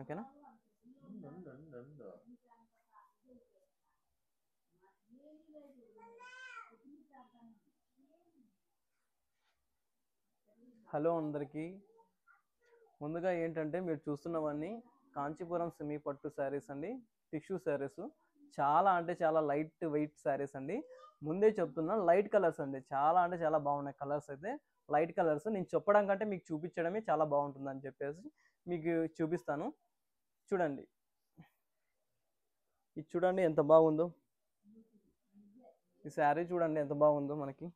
ఓకేనా. హలో అందరికీ. ముందుగా ఏంటంటే మీరు చూస్తున్నవన్నీ కాంచీపురం సెమీ పట్టు శారీస్ అండి, టిష్యూ శారీస్. చాలా అంటే చాలా లైట్ వెయిట్ శారీస్ అండి. ముందే చెప్తున్నా, లైట్ కలర్స్ అండి, చాలా అంటే చాలా బాగున్నాయి కలర్స్ అయితే. లైట్ కలర్స్ నేను చెప్పడం కంటే మీకు చూపించడమే చాలా బాగుంటుందని చెప్పేసి మీకు చూపిస్తాను. చూడండి, ఇది చూడండి ఎంత బాగుందో. ఈ శారీ చూడండి ఎంత బాగుందో. మనకి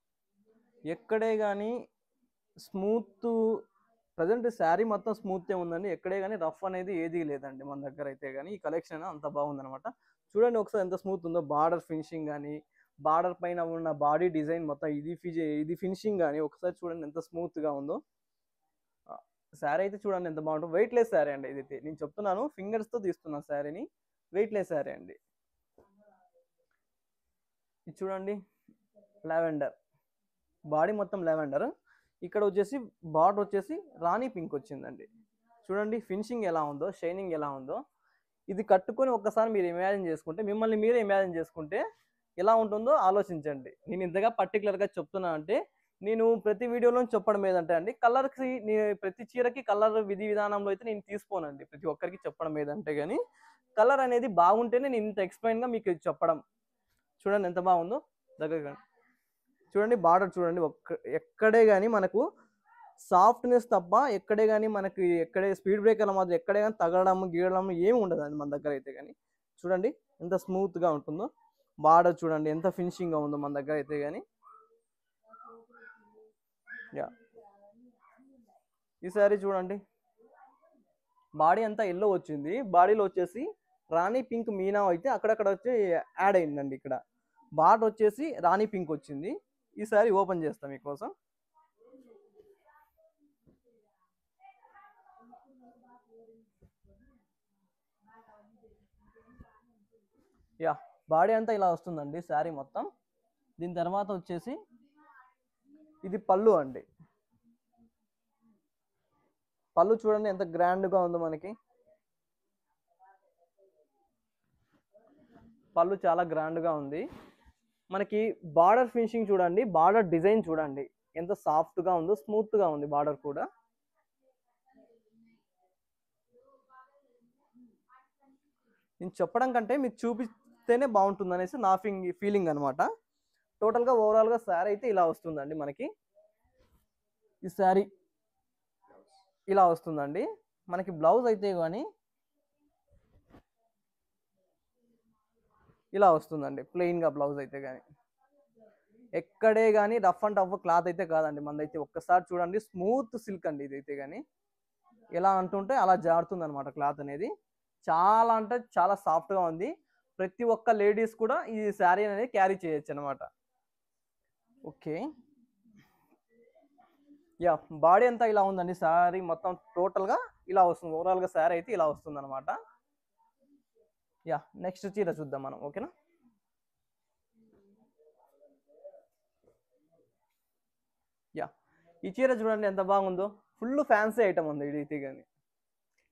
ఎక్కడే కానీ స్మూత్, ప్రజెంట్ శారీ మొత్తం స్మూత్ ఉందండి. ఎక్కడే కానీ రఫ్ అనేది ఏది లేదండి మన దగ్గర అయితే. కానీ ఈ కలెక్షన్ అంత బాగుందన్నమాట. చూడండి ఒకసారి ఎంత స్మూత్ ఉందో. బార్డర్ ఫినిషింగ్ కానీ, బార్డర్ పైన ఉన్న బాడీ డిజైన్ మొత్తం ఇది ఫినిషింగ్ కానీ ఒకసారి చూడండి ఎంత స్మూత్ గా ఉందో. శారీ అయితే చూడండి ఎంత బాగుంటుంది. వెయిట్ లెస్ శారీ అండి ఇది. నేను చెప్తున్నాను, ఫింగర్స్ తో తీస్తున్నాను శారీని. వెయిట్ లెస్ శారీ అండి. ఇది చూడండి, లావెండర్, బాడీ మొత్తం లావెండర్. ఇక్కడ వచ్చేసి బార్డర్ వచ్చేసి రాణి పింక్ వచ్చిందండి. చూడండి ఫినిషింగ్ ఎలా ఉందో, షైనింగ్ ఎలా ఉందో. ఇది కట్టుకొని ఒక్కసారి మీరు ఇమాజిన్ చేసుకుంటే, మిమ్మల్ని మీరే ఇమాజిన్ చేసుకుంటే ఎలా ఉంటుందో ఆలోచించండి. నేను ఇంతగా పర్టికులర్గా చెప్తున్నా అంటే, నేను ప్రతి వీడియోలో చెప్పడం ఏదంటే అండి, కలర్కి ప్రతి చీరకి కలర్ విధి విధానంలో అయితే నేను తీసుకోనండి. ప్రతి ఒక్కరికి చెప్పడం ఏదంటే కానీ, కలర్ అనేది బాగుంటేనే నేను ఇంత ఎక్స్ప్లెయిన్గా మీకు చెప్పడం. చూడండి ఎంత బాగుందో. దగ్గర చూడండి, బార్డర్ చూడండి. ఎక్కడే కానీ మనకు సాఫ్ట్నెస్ తప్ప ఎక్కడే కానీ మనకి ఎక్కడే స్పీడ్ బ్రేకర్ల మాత్రం ఎక్కడే కానీ తగలడం గీయడం ఏమి ఉండదండి మన దగ్గర అయితే. కానీ చూడండి ఎంత స్మూత్గా ఉంటుందో. బార్డర్ చూడండి ఎంత ఫినిషింగ్గా ఉందో మన దగ్గర అయితే. కానీ యా, ఈ సారీ చూడండి, బాడీ అంతా ఎల్లో వచ్చింది. బాడీలో వచ్చేసి రాణి పింక్ మీనా అయితే అక్కడక్కడ వచ్చి యాడ్ అయిందండి. ఇక్కడ బార్డర్ వచ్చేసి రాణి పింక్ వచ్చింది. ఈ సారీ ఓపెన్ చేస్తాం మీకోసం. యా, బాడీ అంతా ఇలా వస్తుందండి శారీ మొత్తం. దీని తర్వాత వచ్చేసి ఇది పళ్ళు అండి. పళ్ళు చూడండి ఎంత గ్రాండ్గా ఉందో మనకి. పళ్ళు చాలా గ్రాండ్గా ఉంది మనకి. బార్డర్ ఫినిషింగ్ చూడండి, బార్డర్ డిజైన్ చూడండి ఎంత సాఫ్ట్గా ఉందో, స్మూత్గా ఉంది బార్డర్ కూడా. నేను చెప్పడం కంటే మీకు చూపిస్తేనే బాగుంటుంది అనేసి నా ఫీలింగ్ అనమాట. టోటల్గా ఓవరాల్గా శారీ అయితే ఇలా వస్తుందండి మనకి. ఈ శారీ ఇలా వస్తుందండి మనకి. బ్లౌజ్ అయితే కానీ ఇలా వస్తుందండి, ప్లెయిన్గా బ్లౌజ్ అయితే కానీ. ఎక్కడే కానీ రఫ్ అండ్ టఫ్ క్లాత్ అయితే కాదండి మనదైతే. ఒక్కసారి చూడండి, స్మూత్ సిల్క్ అండి ఇదైతే. కానీ ఎలా అంటుంటే అలా జారుతుంది అనమాట క్లాత్ అనేది. చాలా అంటే చాలా సాఫ్ట్గా ఉంది. ప్రతి ఒక్క లేడీస్ కూడా ఈ శారీ అనేది క్యారీ చేయొచ్చు అనమాట. ఓకే. యా, బాడీ అంతా ఇలా ఉందండి. శారీ మొత్తం టోటల్గా ఇలా వస్తుంది. ఓవరాల్గా శారీ అయితే ఇలా వస్తుంది అనమాట. యా, నెక్స్ట్ చీర చూద్దాం మనం. ఓకేనా. యా, ఈ చీర చూడండి ఎంత బాగుందో. ఫుల్ ఫ్యాన్సీ ఐటమ్ ఉంది ఇదైతే. కానీ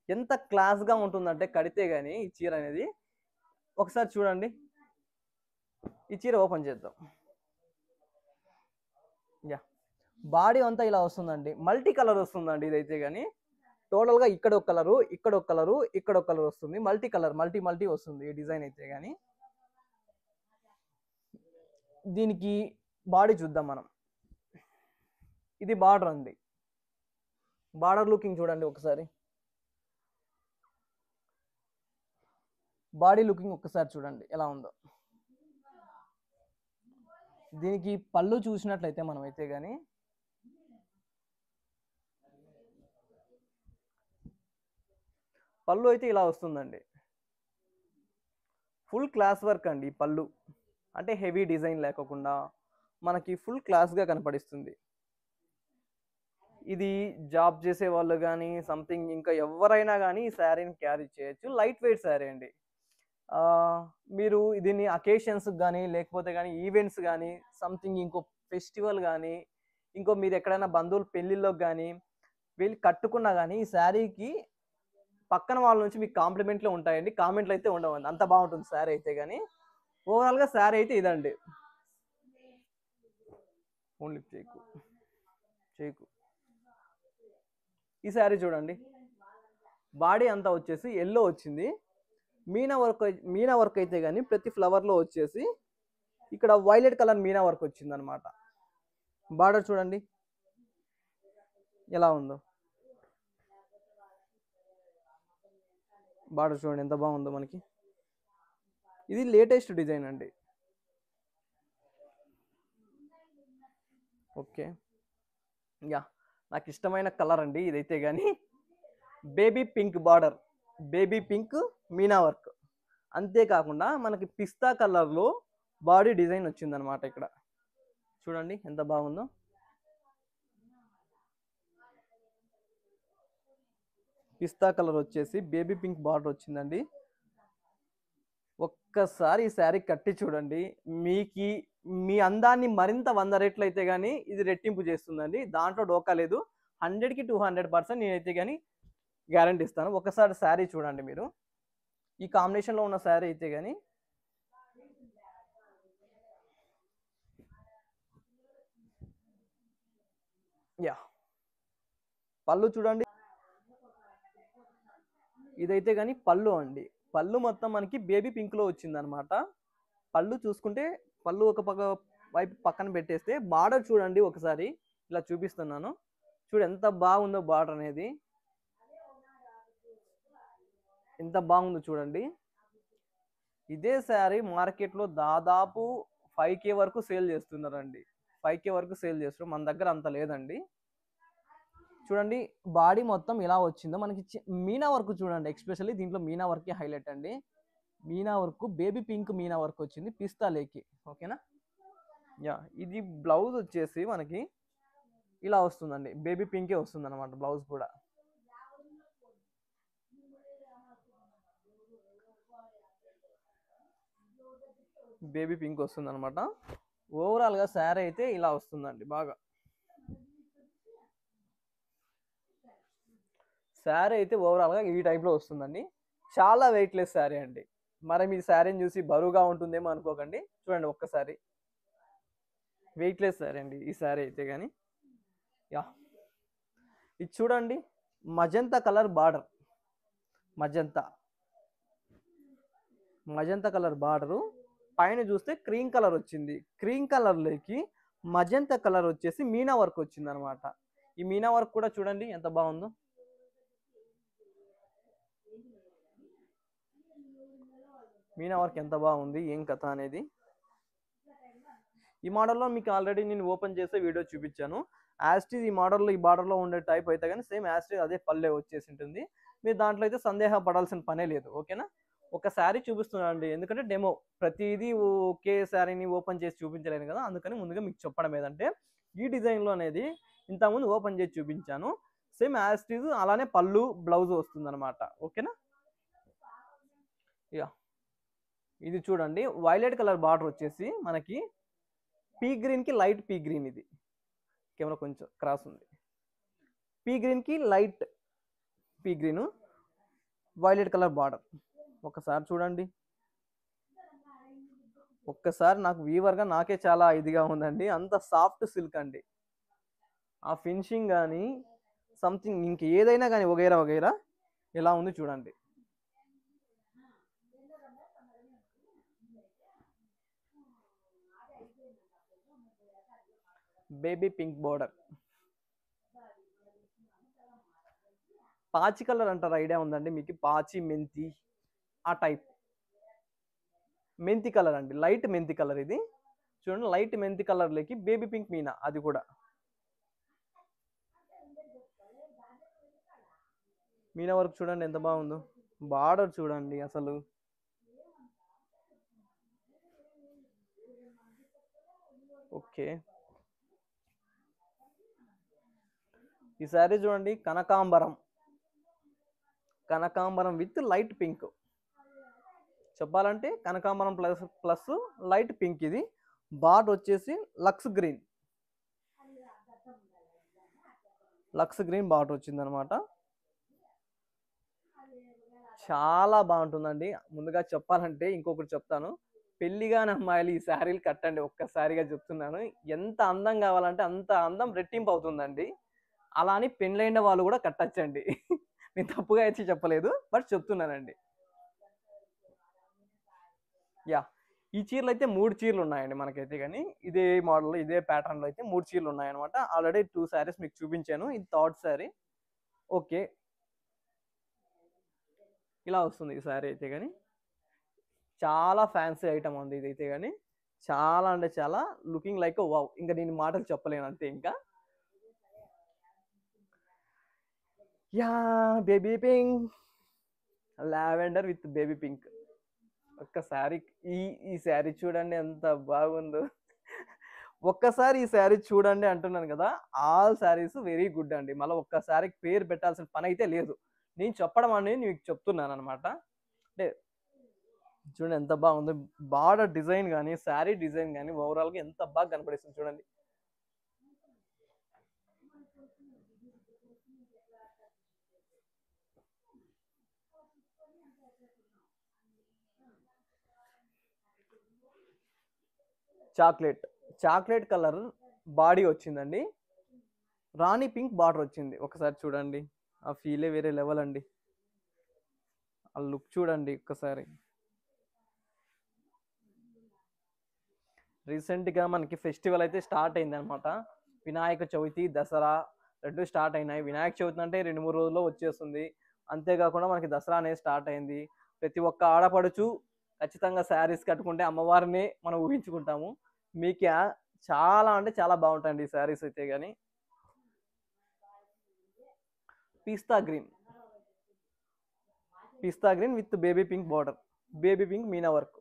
ఎంత క్లాస్గా ఉంటుందంటే కడితే కానీ ఈ చీర అనేది. ఒకసారి చూడండి, ఈ చీర ఓపెన్ చేద్దాం. యా, బాడీ అంతా ఇలా వస్తుందండి. మల్టీ కలర్ వస్తుందండి ఇదైతే. కానీ టోటల్గా ఇక్కడ ఒక కలరు, ఇక్కడ ఒక కలరు, ఇక్కడ ఒక కలర్ వస్తుంది. మల్టీ కలర్, మల్టీ మల్టీ వస్తుంది ఈ డిజైన్ అయితే. కానీ దీనికి బాడీ చూద్దాం మనం. ఇది బార్డర్ అండి. బార్డర్ లుకింగ్ చూడండి ఒకసారి. బాడీ లుకింగ్ ఒక్కసారి చూడండి ఎలా ఉందో. దీనికి పళ్ళు చూసినట్లయితే మనం అయితే కానీ పళ్ళు అయితే ఇలా వస్తుందండి. ఫుల్ క్లాస్ వర్క్ అండి ఈ పళ్ళు. అంటే హెవీ డిజైన్ లేకోకుండా మనకి ఫుల్ క్లాస్గా కనపడిస్తుంది. ఇది జాబ్ చేసే వాళ్ళు కానీ సంథింగ్ ఇంకా ఎవరైనా కానీ ఈ శారీని క్యారీ చేయొచ్చు. లైట్ వెయిట్ శారీ అండి. మీరు దీన్ని అకేషన్స్ కానీ లేకపోతే కానీ ఈవెంట్స్ కానీ సంథింగ్ ఇంకో ఫెస్టివల్ కానీ ఇంకో మీరు ఎక్కడైనా బంధువుల పెళ్ళిళ్ళకి కానీ వెళ్ళి కట్టుకున్నా కానీ ఈ శారీకి పక్కన వాళ్ళ నుంచి మీకు కాంప్లిమెంట్లు ఉంటాయండి, కామెంట్లు అయితే ఉండవండి. అంత బాగుంటుంది శారీ అయితే. కానీ ఓవరాల్గా శారీ అయితే ఇదండి. ఓన్లీ చేకు చేకు ఈ శారీ చూడండి, బాడీ అంతా వచ్చేసి ఎల్లో వచ్చింది. మీనా వర్క్ అయితే కానీ ప్రతి ఫ్లవర్లో వచ్చేసి ఇక్కడ వైలెట్ కలర్ మీనా వర్క్ వచ్చింది అనమాట. బార్డర్ చూడండి ఎలా ఉందో, బార్డర్ చూడండి ఎంత బాగుందో మనకి. ఇది లేటెస్ట్ డిజైన్ అండి. ఓకే, యా, నాకు ఇష్టమైన కలర్ అండి ఇదైతే. కానీ baby pink border, baby pink meena work, అంతేకాకుండా మనకి పిస్తా కలర్లో బాడీ డిజైన్ వచ్చిందనమాట. ఇక్కడ చూడండి ఎంత బాగుందో. పిస్తా కలర్ వచ్చేసి బేబీ పింక్ బార్డర్ వచ్చిందండి. ఒక్కసారి ఈ శారీ కట్టి చూడండి, మీకు మీ అందాన్ని మరింత 100 రెట్లు అయితే కానీ ఇది రెట్టింపు చేస్తుందండి. దాంట్లో డోకా లేదు. 100కి 200% నేనైతే కానీ గ్యారంటీ ఇస్తాను. ఒకసారి శారీ చూడండి మీరు, ఈ కాంబినేషన్లో ఉన్న శారీ అయితే కానీ. యా, పళ్ళు చూడండి, ఇదైతే కానీ పళ్ళు అండి. పళ్ళు మొత్తం మనకి బేబీ పింక్లో వచ్చిందనమాట. పళ్ళు చూసుకుంటే, పళ్ళు ఒక వైపు పక్కన పెట్టేస్తే బార్డర్ చూడండి ఒకసారి, ఇలా చూపిస్తున్నాను చూడు ఎంత బాగుందో బార్డర్ అనేది, ఎంత బాగుందో చూడండి. ఇదే శారీ మార్కెట్లో దాదాపు 5K వరకు సేల్ చేస్తున్నారండి. 5K వరకు సేల్ చేస్తారు, మన దగ్గర అంత లేదండి. చూడండి బాడీ మొత్తం ఇలా వచ్చిందో మనకి. మీనా వర్క్ చూడండి, ఎక్స్పెషల్లీ దీంట్లో మీనా వర్కే హైలైట్ అండి. Meena work baby pink meena work వచ్చింది పిస్తా లేకి. ఓకేనా, యా. ఇది బ్లౌజ్ వచ్చేసి మనకి ఇలా వస్తుందండి, బేబీ పింకే వస్తుంది అనమాట బ్లౌజ్ కూడా. బేబీ పింక్ వస్తుంది అనమాట. ఓవరాల్గా శారీ అయితే ఇలా వస్తుందండి. బాగా శారీ అయితే ఓవరాల్గా ఈ టైప్లో వస్తుందండి. చాలా వెయిట్లెస్ శారీ అండి. మరి మీ శారీని చూసి బరువుగా ఉంటుందేమో అనుకోకండి. చూడండి ఒక్కసారి, వెయిట్లెస్ శారీ అండి ఈ శారీ అయితే. కానీ యా, ఇది చూడండి magenta colour border, magenta colour border. పైన చూస్తే క్రీమ్ కలర్ వచ్చింది. క్రీమ్ కలర్లోకి మజంతా కలర్ వచ్చేసి మీనా వర్క్ వచ్చింది అనమాట. ఈ మీనా వర్క్ కూడా చూడండి ఎంత బాగుందో. మీనా వర్క్ ఎంత బాగుంది, ఏం కథ అనేది. ఈ మోడల్లో మీకు ఆల్రెడీ నేను ఓపెన్ చేసే వీడియో చూపించాను. యాస్టీజ్ ఈ మోడల్లో ఈ బార్డర్లో ఉండే టైప్ అయితే కానీ సేమ్ యాస్టీజ్ అదే పల్లె వచ్చేసి ఉంటుంది. మీరు దాంట్లో అయితే సందేహపడాల్సిన పనే లేదు. ఓకేనా, ఒక శారీ చూపిస్తున్నానండి, ఎందుకంటే డెమో ప్రతిదీ ఒకే శారీని ఓపెన్ చేసి చూపించలేను కదా, అందుకని ముందుగా మీకు చెప్పడం ఏదంటే ఈ డిజైన్లో అనేది ఇంతకుముందు ఓపెన్ చేసి చూపించాను. సేమ్ యాస్టీజ్ అలానే పళ్ళు బ్లౌజ్ వస్తుంది అనమాట. ఓకేనా, ఇక ఇది చూడండి వైలెట్ కలర్ బార్డర్ వచ్చేసి మనకి పీ గ్రీన్కి లైట్ పీ గ్రీన్. ఇది కెమెరా కొంచెం క్రాస్ ఉంది. పీ గ్రీన్కి light P green, violet colour border. ఒకసారి చూడండి, ఒక్కసారి నాకు వీవర్గా నాకే చాలా ఇదిగా ఉందండి. అంత సాఫ్ట్ సిల్క్ అండి. ఆ ఫినిషింగ్ కానీ సంథింగ్ ఇంక ఏదైనా కానీ వగైరా వగైరా ఎలా ఉంది చూడండి. బేబీ పింక్ బార్డర్, పాచి కలర్ అంటారు, ఐడియా ఉందండి మీకు? పాచి మెంతి ఆ టైప్ మెంతి కలర్ అండి, లైట్ మెంతి కలర్ ఇది. చూడండి లైట్ మెంతి కలర్లోకి బేబీ పింక్ మీనా, అది కూడా మీనా వర్క్ చూడండి ఎంత బాగుందో. బార్డర్ చూడండి అసలు. ఓకే, ఈ శారీ చూడండి కనకాంబరం, కనకాంబరం విత్ లైట్ పింక్. చెప్పాలంటే కనకాంబరం ప్లస్ ప్లస్ లైట్ పింక్. ఇది బార్డర్ వచ్చేసి lux green, lux green border వచ్చింది అనమాట. చాలా బాగుంటుందండి. ముందుగా చెప్పాలంటే ఇంకొకటి చెప్తాను. పెళ్లిగాని అమ్మాయిలు ఈ శారీలు కట్టండి ఒక్కసారిగా చెప్తున్నాను. ఎంత అందం కావాలంటే అంత అందం రెట్టింపు అవుతుందండి. అలా అని పెండ్లైన వాళ్ళు కూడా కట్టొచ్చండి. నేను తప్పుగా అయితే చెప్పలేదు. బట్ చెప్తున్నానండి. యాహ్! ఈ చీరలైతే 3 చీరలున్నాయండి మనకైతే గాని. ఇదే మోడల్‌లో, ఇదే ప్యాటర్న్‌లో అయితే 3 చీరలున్నాయన్నమాట. ఆల్రెడీ 2 శారీస్ మీకు చూపించాను. ఇది థర్డ్ శారీ. ఓకే. ఇలా వస్తుంది ఈ శారీ అయితే గాని. చాలా ఫ్యాన్సీ ఐటెమ్ అండి ఇదైతే గాని. చాలా అంటే చాలా లుకింగ్ లైక్ వావ్! ఇంక నేను మాటలు చెప్పలేను అంతే ఇంకా. Yeah! Baby pink, lavender with baby pink. ఒక్కసారి ఈ ఈ శారీ చూడండి ఎంత బాగుందో. ఒక్కసారి ఈ శారీ చూడండి అంటున్నాను కదా! ఆల్ శారీస్ వెరీ గుడ్ అండి. మళ్ళా ఒక్క శారీకి పేరు పెట్టాల్సిన పనైతే లేదు. నేను చెప్పడం అనేది మీకు చెప్తున్నాననమాట. అంటే చూడండి ఎంత బాగుందో. బార్డర్ డిజైన్ గాని, శారీ డిజైన్ గాని ఓవరాల్‌గా ఎంత బాగా కనపడిస్తుంది చూడండి. చాక్లేట్. చాక్లేట్ కలర్ బాడీ వచ్చిందండి. రాణి పింక్ బార్డర్ వచ్చింది. ఒకసారి చూడండి. ఆ ఫీలే వేరే లెవెల్ అండి. ఆ లుక్ చూడండి ఒక్కసారి. రీసెంట్‌గా మనకి ఫెస్టివల్ అయితే స్టార్ట్ అయిందనమాట. వినాయక చవితి, దసరా 2 స్టార్ట్ అయినాయి. వినాయక చవితి అంటే 2, 3 రోజుల్లో వచ్చేస్తుంది. అంతేకాకుండా మనకి దసరా అనేది స్టార్ట్ అయింది. ప్రతి ఒక్క ఆడపడుచు ఖచ్చితంగా శారీస్ కట్టుకుంటే అమ్మవారిని మనం ఊహించుకుంటాము. మీకా చాలా అంటే చాలా బాగుంటాయండి ఈ శారీస్ అయితే గాని. Pista green. Pista green with baby pink border. Baby pink meena work.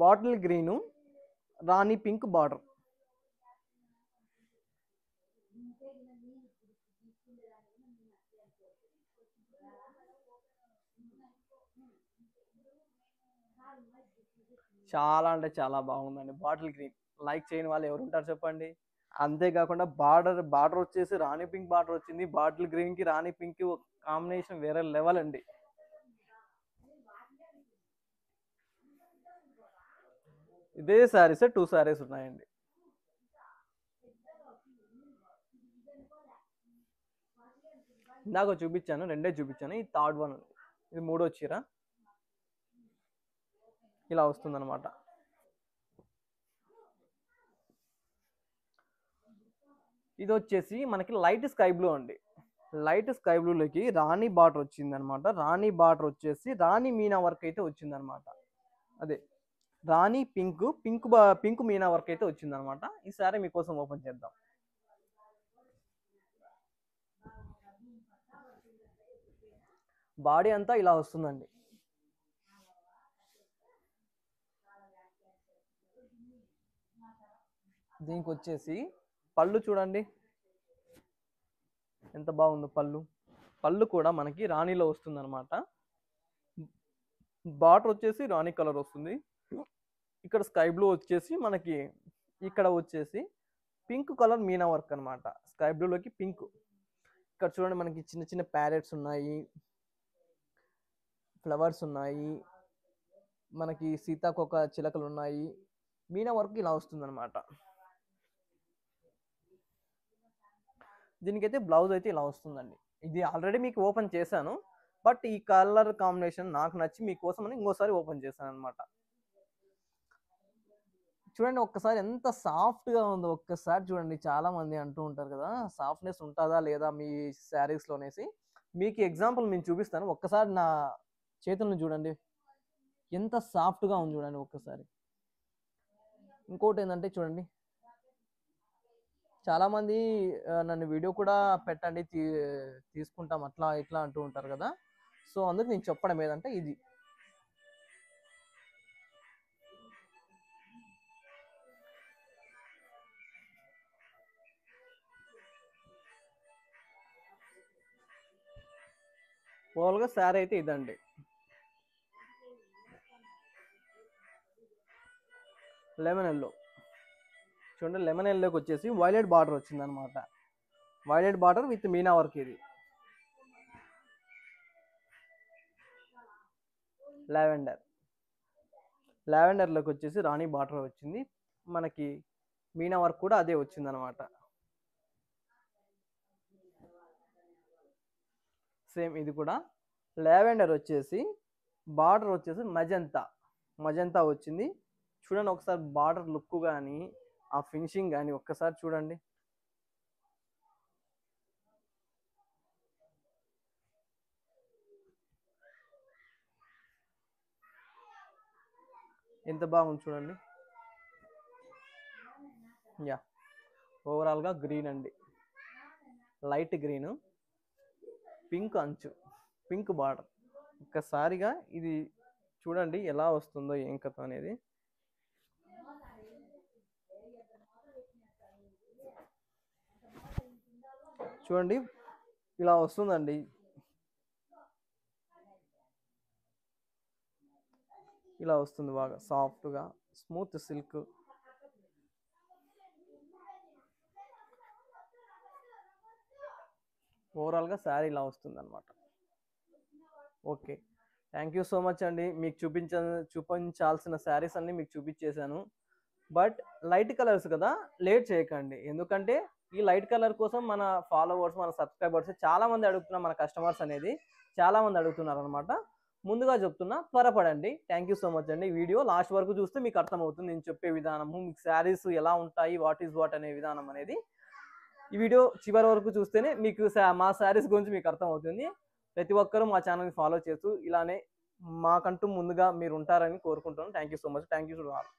Bottle green, rani pink border. చాలా అంటే చాలా బాగుందండి. Bottle green. లైక్ చేయని వాళ్ళు ఎవరుంటారు చెప్పండి? అంతేకాకుండా బార్డర్ వచ్చేసి రాణి పింక్ బార్డర్ వచ్చింది. బాటిల్ గ్రీన్ కి రాణి పింక్ కాంబినేషన్ వేరే లెవెల్ అండి. ఇదే శారీస్ 2 శారీస్ ఉన్నాయండి. ఇందాక చూపించాను. రెండే చూపించాను. ఇది థర్డ్ వన్. ఇది మూడో చీర. ఇలా వస్తుందన్నమాట. ఇది వచ్చేసి మనకి లైట్ స్కై బ్లూ అండి. లైట్ స్కై బ్లూలోకి రాణి బార్డర్ వచ్చిందనమాట. రాణి బార్డర్ వచ్చేసి రాణి మీనా వర్క్ అయితే వచ్చిందనమాట. అదే రాణి పింక్ పింక్ మీనా వర్క్ అయితే వచ్చిందనమాట. ఈ సారీ మీకోసం ఓపెన్ చేద్దాం. బాడీ అంతా ఇలా వస్తుందండి. దీనికి వచ్చేసి పళ్ళు చూడండి ఎంత బాగుందో పళ్ళు. పళ్ళు కూడా మనకి రాణిలో వస్తుందన్నమాట. బార్డర్ వచ్చేసి రాణి కలర్ వస్తుంది. ఇక్కడ స్కై బ్లూ వచ్చేసి మనకి ఇక్కడ వచ్చేసి పింక్ కలర్ మీనా వర్క్ అనమాట. స్కై బ్లూలోకి పింక్. ఇక్కడ చూడండి మనకి చిన్న చిన్న ప్యారెట్స్ ఉన్నాయి, ఫ్లవర్స్ ఉన్నాయి, మనకి సీతాకోక చిలకలు ఉన్నాయి. మీనా వర్క్ ఇలా వస్తుందన్నమాట. దీనికైతే బ్లౌజ్ అయితే ఇలా వస్తుందండి. ఇది ఆల్రెడీ మీకు ఓపెన్ చేశాను. బట్ ఈ కలర్ కాంబినేషన్ నాకు నచ్చి మీకోసం అని ఇంకోసారి ఓపెన్ చేశాను అనమాట. చూడండి ఒక్కసారి ఎంత సాఫ్ట్‌గా ఉందో ఒక్కసారి చూడండి. చాలా మంది అంటూ ఉంటారు కదా! సాఫ్ట్‌నెస్ ఉంటదా లేదా మీ శారీస్‌లో అనేసి. మీకు ఎగ్జాంపుల్ నేను చూపిస్తాను. ఒక్కసారి నా చేతుల్ని చూడండి. ఎంత సాఫ్ట్‌గా ఉంది చూడండి ఒక్కసారి. ఇంకోటేందంటే చూడండి. చాలామంది నన్ను వీడియో కూడా పెట్టండి తీసుకుంటాం అట్లా ఇట్లా అంటూ ఉంటారు కదా! సో, అందుకు నేను చెప్పడం ఏదంటే ఇది. ఓవరాల్‌గా శారీ అయితే ఇదండి. Lemon yellow. చూడండి లెమన్ ఎల్లోకి వచ్చేసి వైలెట్ బార్డర్ వచ్చింది అనమాట. Violet border with Meena work. ఇది లావెండర్. లావెండర్లోకి వచ్చేసి రాణి బార్డర్ వచ్చింది, మనకి మీనా వర్క్ కూడా అదే వచ్చింది అనమాట. సేమ్ ఇది కూడా లావెండర్ వచ్చేసి బార్డర్ వచ్చేసి మజంతా వచ్చింది. చూడండి ఒకసారి బార్డర్ లుక్ కానీ ఆ ఫినిషింగ్ కానీ ఒక్కసారి చూడండి. ఎంత బాగుంది చూడండి. యా, ఓవరాల్గా గ్రీన్ అండి, లైట్ గ్రీన్, పింక్ అంచు, పింక్ బార్డర్. ఒక్కసారిగా ఇది చూడండి ఎలా వస్తుందో ఏం కథ అనేది. చూడండి ఇలా వస్తుందండి. ఇలా వస్తుంది బాగా సాఫ్ట్గా, స్మూత్ సిల్క్. ఓవరాల్గా శారీ ఇలా వస్తుంది అనమాట. Okay, thank you so much అండి. మీకు చూపించాల్సిన శారీస్ అన్ని మీకు చూపించేశాను. బట్ లైట్ కలర్స్ కదా, లేట్ చేయకండి. ఎందుకంటే ఈ లైట్ కలర్ కోసం మన ఫాలోవర్స్, మన సబ్స్క్రైబర్స్ చాలా మంది అడుగుతున్నారు, మన కస్టమర్స్ అనేది చాలా మంది అడుగుతున్నారు అనమాట. ముందుగా చెప్తున్నా, త్వరపడండి. థ్యాంక్ యూ సో మచ్ అండి. వీడియో లాస్ట్ వరకు చూస్తే మీకు అర్థమవుతుంది నేను చెప్పే విధానము, మీకు శారీస్ ఎలా ఉంటాయి, వాట్ ఈస్ వాట్ అనే విధానం అనేది. ఈ వీడియో చివరి వరకు చూస్తేనే మీకు మా శారీస్ గురించి మీకు అర్థమవుతుంది. ప్రతి ఒక్కరూ మా ఛానల్ని ఫాలో చేస్తూ ఇలానే మాకంటూ ముందుగా మీరు ఉంటారని కోరుకుంటున్నాను. Thank you so much. Thank you to all.